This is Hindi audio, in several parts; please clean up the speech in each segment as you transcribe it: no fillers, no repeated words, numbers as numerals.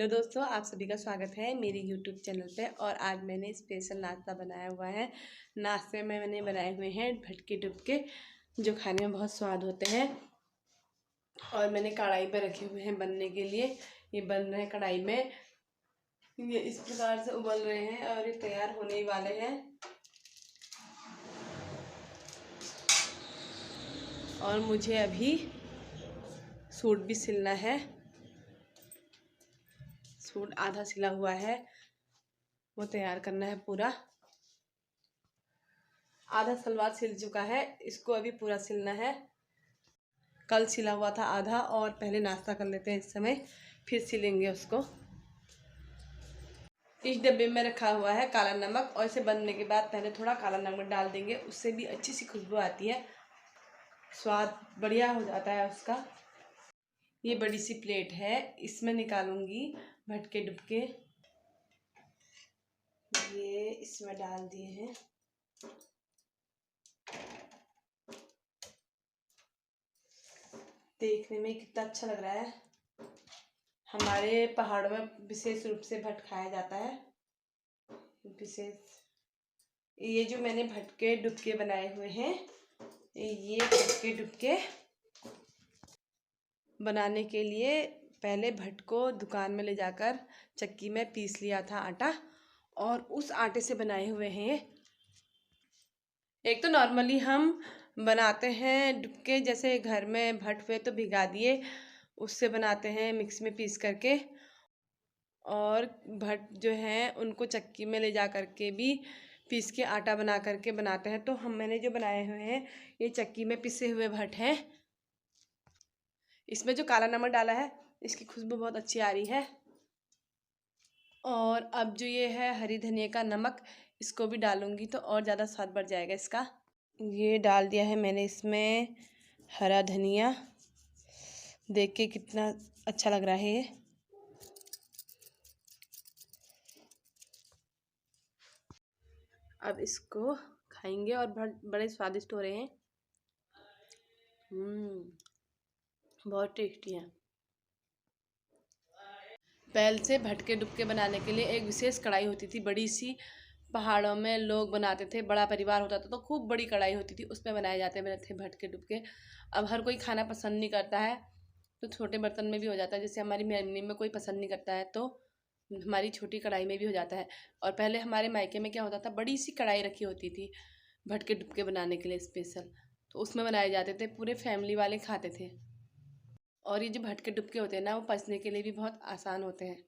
हेलो दोस्तों, आप सभी का स्वागत है मेरी यूट्यूब चैनल पे। और आज मैंने स्पेशल नाश्ता बनाया हुआ है। नाश्ते में मैंने बनाए हुए हैं भटके डुबके, जो खाने में बहुत स्वाद होते हैं। और मैंने कढ़ाई पे रखे हुए हैं बनने के लिए। ये बन रहे हैं कढ़ाई में, ये इस प्रकार से उबल रहे हैं और ये तैयार होने ही वाले हैं। और मुझे अभी सूट भी सिलना है। सूट आधा सिला हुआ है, वो तैयार करना है पूरा। आधा सलवार सिल चुका है, इसको अभी पूरा सिलना है। कल सिला हुआ था आधा, और पहले नाश्ता कर लेते हैं इस समय, फिर सिलेंगे उसको। इस डब्बे में रखा हुआ है काला नमक, और इसे बनने के बाद पहले थोड़ा काला नमक डाल देंगे, उससे भी अच्छी सी खुशबू आती है, स्वाद बढ़िया हो जाता है उसका। ये बड़ी सी प्लेट है, इसमें निकालूंगी भटके डुबके। ये इसमें डाल दिए हैं। देखने में कितना अच्छा लग रहा है। हमारे पहाड़ों में विशेष रूप से भट खाया जाता है। विशेष ये जो मैंने भटके डुबके बनाए हुए हैं, ये भटके डुबके बनाने के लिए पहले भट को दुकान में ले जाकर चक्की में पीस लिया था आटा, और उस आटे से बनाए हुए हैं। एक तो नॉर्मली हम बनाते हैं डुबके, जैसे घर में भट हुए तो भिगा दिए, उससे बनाते हैं मिक्स में पीस करके। और भट जो हैं उनको चक्की में ले जा करके भी पीस के आटा बना करके बनाते हैं। तो मैंने जो बनाए हुए हैं ये चक्की में पिसे हुए भट हैं। इसमें जो काला नमक डाला है, इसकी खुशबू बहुत अच्छी आ रही है। और अब जो ये है हरी धनिया का नमक, इसको भी डालूंगी तो और ज़्यादा स्वाद बढ़ जाएगा इसका। ये डाल दिया है मैंने इसमें हरा धनिया। देख के कितना अच्छा लग रहा है ये। अब इसको खाएंगे और बड़े स्वादिष्ट हो रहे हैं। बहुत टेस्टी है। पहले से भटके डुबके बनाने के लिए एक विशेष कढ़ाई होती थी, बड़ी सी। पहाड़ों में लोग बनाते थे, बड़ा परिवार होता था तो खूब बड़ी कढ़ाई होती थी, उसमें बनाए जाते थे भटके डुबके। अब हर कोई खाना पसंद नहीं करता है, तो छोटे बर्तन में भी हो जाता है। जैसे हमारी मम्मी में कोई पसंद नहीं करता है तो हमारी छोटी कढ़ाई में भी हो जाता है। और पहले हमारे मायके में क्या होता था, बड़ी सी कढ़ाई रखी होती थी भटके डुबके बनाने के लिए स्पेशल, तो उसमें बनाए जाते थे, पूरे फैमिली वाले खाते थे। और ये जो भटके डुबके होते हैं ना, वो पचने के लिए भी बहुत आसान होते हैं।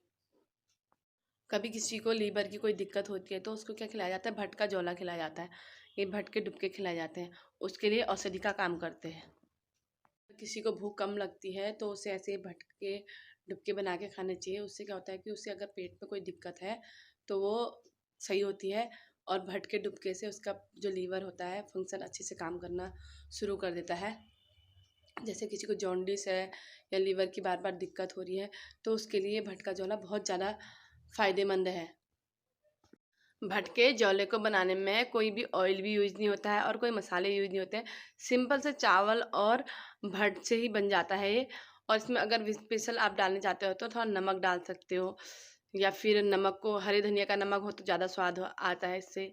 कभी किसी को लीवर की कोई दिक्कत होती है तो उसको क्या खिलाया जाता है, भटका झोला खिलाया जाता है। ये भटके डुबके खिलाए जाते हैं, उसके लिए औषधि का काम करते हैं। किसी को भूख कम लगती है तो उसे ऐसे भटके डुबके बना के खाने चाहिए। उससे क्या होता है कि उसे अगर पेट में कोई दिक्कत है तो वो सही होती है। और भटके डुबके से उसका जो लीवर होता है फंक्शन अच्छे से काम करना शुरू कर देता है। जैसे किसी को जॉन्डिस है या लीवर की बार बार दिक्कत हो रही है, तो उसके लिए भटका झोला बहुत ज़्यादा फ़ायदेमंद है। भटके झोले को बनाने में कोई भी ऑयल भी यूज़ नहीं होता है और कोई मसाले यूज़ नहीं होते हैं। सिंपल से चावल और भट से ही बन जाता है ये। और इसमें अगर स्पेशल आप डालना चाहते हो तो थोड़ा नमक डाल सकते हो, या फिर नमक को हरे धनिया का नमक हो तो ज़्यादा स्वाद आता है इससे।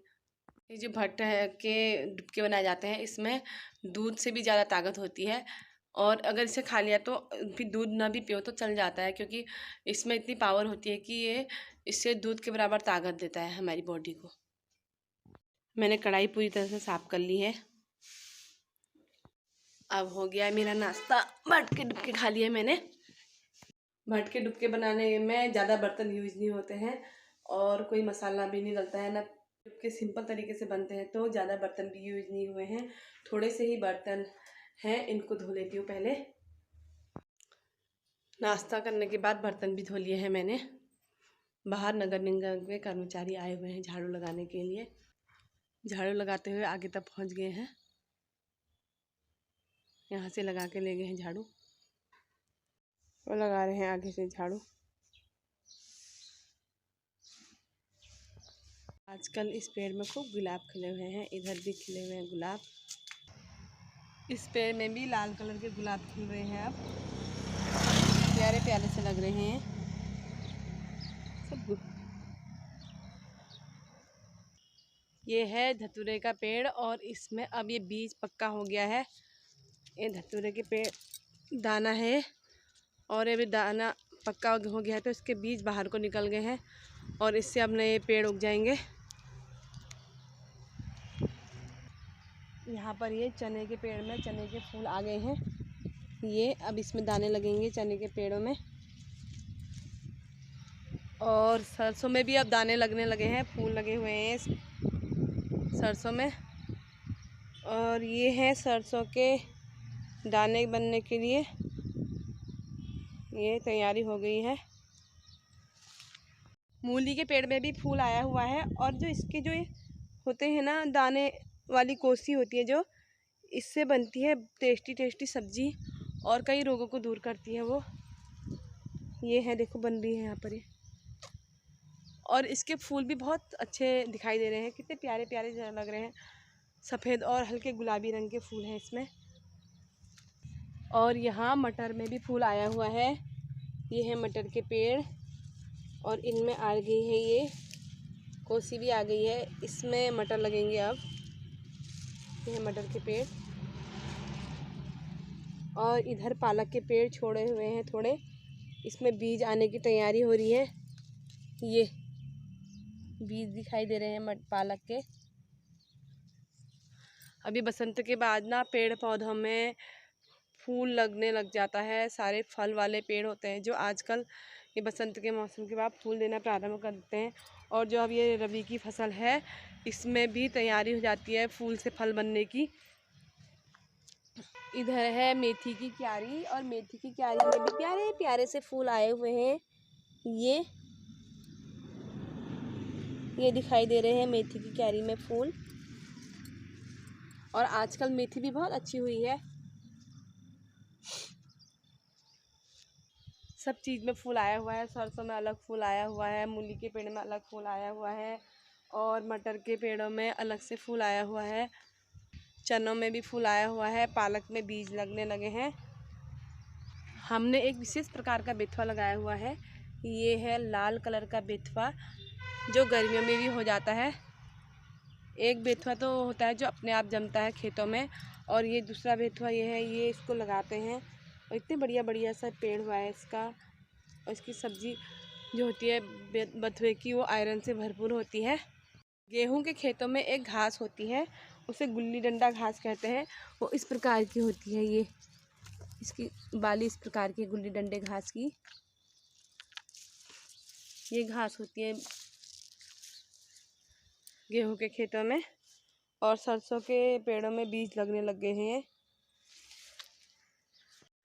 ये जो भट है के डुबके बनाए जाते हैं, इसमें दूध से भी ज़्यादा ताकत होती है। और अगर इसे खा लिया तो फिर दूध ना भी पियो तो चल जाता है, क्योंकि इसमें इतनी पावर होती है कि ये इससे दूध के बराबर ताकत देता है हमारी बॉडी को। मैंने कढ़ाई पूरी तरह से साफ कर ली है। अब हो गया है मेरा नाश्ता। भटके डुबके खा लिए मैंने। भटके डुबके बनाने में ज़्यादा बर्तन यूज नहीं होते हैं और कोई मसाला भी नहीं डलता है ना। डुबके सिंपल तरीके से बनते हैं तो ज़्यादा बर्तन भी यूज नहीं हुए हैं, थोड़े से ही बर्तन हैं। इनको धो लेती हूँ पहले। नाश्ता करने के बाद बर्तन भी धो लिए हैं मैंने। बाहर नगर निगम के कर्मचारी आए हुए हैं झाड़ू लगाने के लिए। झाड़ू लगाते हुए आगे तक पहुंच गए हैं, यहाँ से लगा के ले गए हैं झाड़ू। वो लगा रहे हैं आगे से झाड़ू। आजकल इस पेड़ में खूब गुलाब खिले हुए हैं, इधर भी खिले हुए हैं गुलाब। इस पेड़ में भी लाल कलर के गुलाब खिल रहे हैं, अब प्यारे प्यारे से लग रहे हैं। ये है धतूरे का पेड़ और इसमें अब ये बीज पक्का हो गया है। ये धतूरे के पेड़ दाना है और ये भी दाना पक्का हो गया है तो इसके बीज बाहर को निकल गए हैं और इससे अब नए पेड़ उग जाएंगे। यहाँ पर ये चने के पेड़ में चने के फूल आ गए हैं। ये अब इसमें दाने लगेंगे चने के पेड़ों में। और सरसों में भी अब दाने लगने लगे हैं, फूल लगे हुए हैं सरसों में। और ये है सरसों के दाने बनने के लिए, ये तैयारी हो गई है। मूली के पेड़ में भी फूल आया हुआ है और जो इसके जो होते हैं ना दाने वाली कोसी होती है जो, इससे बनती है टेस्टी टेस्टी सब्जी और कई रोगों को दूर करती है वो। ये है देखो बन रही है यहाँ पर ये। और इसके फूल भी बहुत अच्छे दिखाई दे रहे हैं, कितने प्यारे प्यारे लग रहे हैं। सफ़ेद और हल्के गुलाबी रंग के फूल हैं इसमें। और यहाँ मटर में भी फूल आया हुआ है। ये है मटर के पेड़ और इनमें आ गई है ये कोसी भी आ गई है, इसमें मटर लगेंगे अब। ये है मटर के पेड़। और इधर पालक के पेड़ छोड़े हुए हैं थोड़े, इसमें बीज आने की तैयारी हो रही है। ये बीज दिखाई दे रहे हैं पालक के। अभी बसंत के बाद ना पेड़ पौधों में फूल लगने लग जाता है। सारे फल वाले पेड़ होते हैं जो आजकल ये बसंत के मौसम के बाद फूल देना प्रारंभ करते हैं। और जो अब ये रबी की फसल है इसमें भी तैयारी हो जाती है फूल से फल बनने की। इधर है मेथी की क्यारी और मेथी की क्यारी में भी प्यारे प्यारे से फूल आए हुए हैं। ये दिखाई दे रहे हैं मेथी की क्यारी में फूल। और आजकल मेथी भी बहुत अच्छी हुई है। सब चीज़ में फूल आया हुआ है। सरसों में अलग फूल आया हुआ है, मूली के पेड़ में अलग फूल आया हुआ है और मटर के पेड़ों में अलग से फूल आया हुआ है। चनों में भी फूल आया हुआ है, पालक में बीज लगने लगे हैं। हमने एक विशेष प्रकार का बेथुआ लगाया हुआ है। ये है लाल कलर का बेथुआ जो गर्मियों में भी हो जाता है। एक बेथुआ तो होता है जो अपने आप जमता है खेतों में, और ये दूसरा बेथुआ ये है, ये इसको लगाते हैं और इतने बढ़िया बढ़िया सा पेड़ हुआ है इसका। और इसकी सब्ज़ी जो होती है बथुए की वो आयरन से भरपूर होती है। गेहूं के खेतों में एक घास होती है, उसे गुल्ली डंडा घास कहते हैं। वो इस प्रकार की होती है, ये इसकी बाली इस प्रकार की गुल्ली डंडे घास की ये घास होती है गेहूं के खेतों में। और सरसों के पेड़ों में बीज लगने लग गए हैं।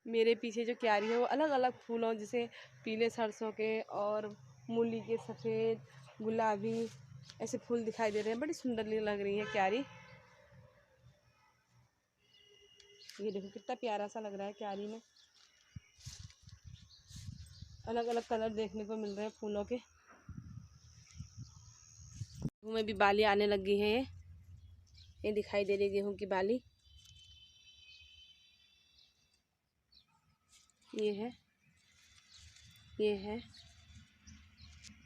मेरे पीछे जो क्यारी है वो अलग अलग फूलों जैसे पीले सरसों के और मूली के सफ़ेद गुलाबी ऐसे फूल दिखाई दे रहे हैं। बड़ी सुंदर लग रही है क्यारी। ये देखो कितना प्यारा सा लग रहा है क्यारी में। अलग अलग कलर देखने को मिल रहे हैं फूलों के। गेहूँ में भी बाली आने लग गई है। ये दिखाई दे रही है गेहूं की बाली। ये है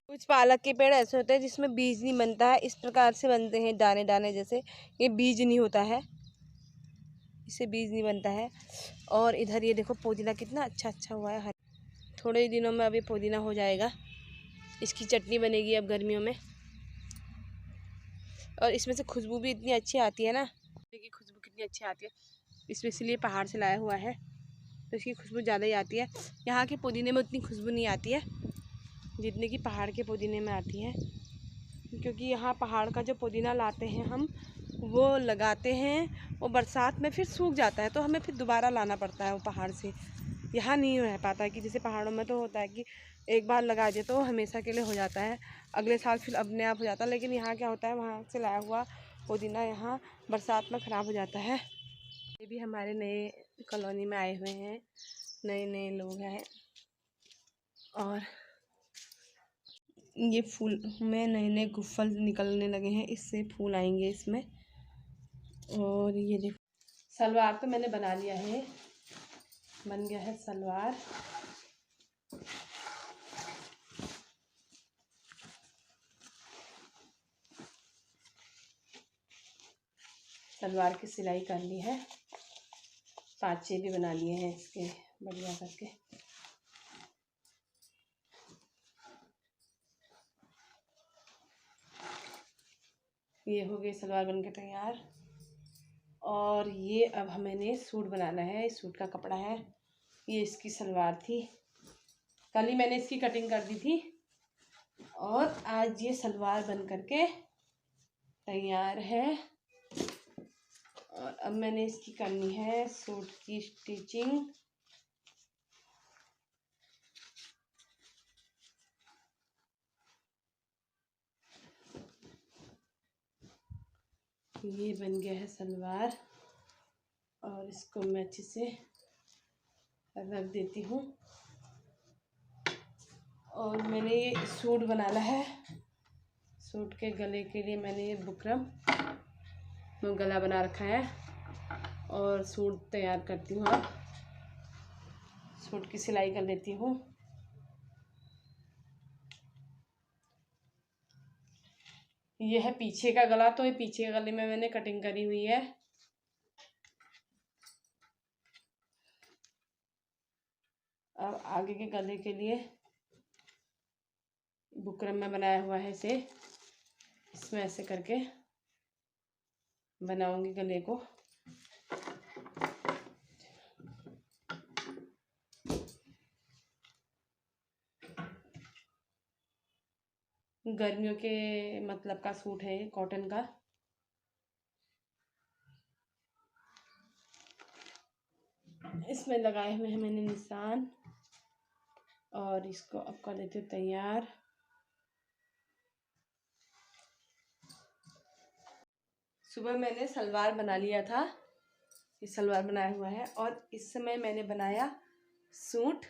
कुछ पालक के पेड़ ऐसे होते हैं जिसमें बीज नहीं बनता है, इस प्रकार से बनते हैं दाने दाने जैसे। ये बीज नहीं होता है, इससे बीज नहीं बनता है। और इधर ये देखो पुदीना कितना अच्छा अच्छा हुआ है। थोड़े ही दिनों में अभी पुदीना हो जाएगा, इसकी चटनी बनेगी अब गर्मियों में। और इसमें से खुशबू भी इतनी अच्छी आती है ना, देखिए खुशबू कितनी अच्छी आती है। इसमें इसलिए पहाड़ से लाया हुआ है तो इसकी खुशबू ज़्यादा ही आती है। यहाँ के पुदीने में उतनी खुशबू नहीं आती है जितने की पहाड़ के पुदीने में आती है, क्योंकि यहाँ पहाड़ का जो पुदीना लाते हैं हम वो लगाते हैं, वो बरसात में फिर सूख जाता है तो हमें फिर दोबारा लाना पड़ता है वो पहाड़ से। यहाँ नहीं रह पाता है कि जैसे पहाड़ों में तो होता है कि एक बार लगा दिया तो हमेशा के लिए हो जाता है, अगले साल फिर अपने आप हो जाता है। लेकिन यहाँ क्या होता है, वहाँ से लाया हुआ पुदीना यहाँ बरसात में ख़राब हो जाता है। ये भी हमारे नए कॉलोनी में आए हुए हैं, नए नए लोग हैं। और ये फूल में नए नए गुफ्फल निकलने लगे हैं, इससे फूल आएंगे इसमें। और ये देखो सलवार तो मैंने बना लिया है, बन गया है सलवार। सलवार की सिलाई कर ली है, पाँचे भी बना लिए हैं इसके बढ़िया करके। ये हो गई सलवार बनके तैयार। और ये अब मैंने सूट बनाना है। इस सूट का कपड़ा है, ये इसकी सलवार थी, कल ही मैंने इसकी कटिंग कर दी थी और आज ये सलवार बन करके तैयार है। और अब मैंने इसकी करनी है सूट की स्टिचिंग। ये बन गया है सलवार और इसको मैं अच्छे से रख देती हूँ। और मैंने ये सूट बनाना है। सूट के गले के लिए मैंने ये बुकरम में गला बना रखा है और सूट तैयार करती हूँ। अब सूट की सिलाई कर लेती हूँ। ये है पीछे का गला, तो ये पीछे के गले में मैंने कटिंग करी हुई है। अब आगे के गले के लिए बुकरम में बनाया हुआ है इसे, इसमें ऐसे करके बनाऊंगी गले को। गर्मियों के मतलब का सूट है, कॉटन का। इसमें लगाए हुए हैं मैंने निशान और इसको अब कर देते तैयार। सुबह मैंने सलवार बना लिया था, ये सलवार बनाया हुआ है। और इस समय मैंने बनाया सूट,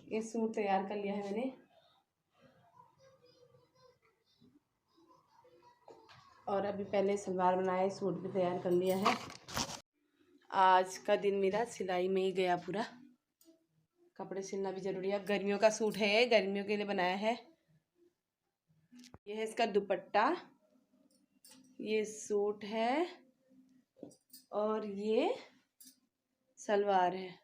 ये सूट तैयार कर लिया है मैंने। और अभी पहले सलवार बनाया, सूट भी तैयार कर लिया है। आज का दिन मेरा सिलाई में ही गया पूरा। कपड़े सिलना भी ज़रूरी है। गर्मियों का सूट है, गर्मियों के लिए बनाया है। ये है इसका दुपट्टा, ये सूट है और ये सलवार है।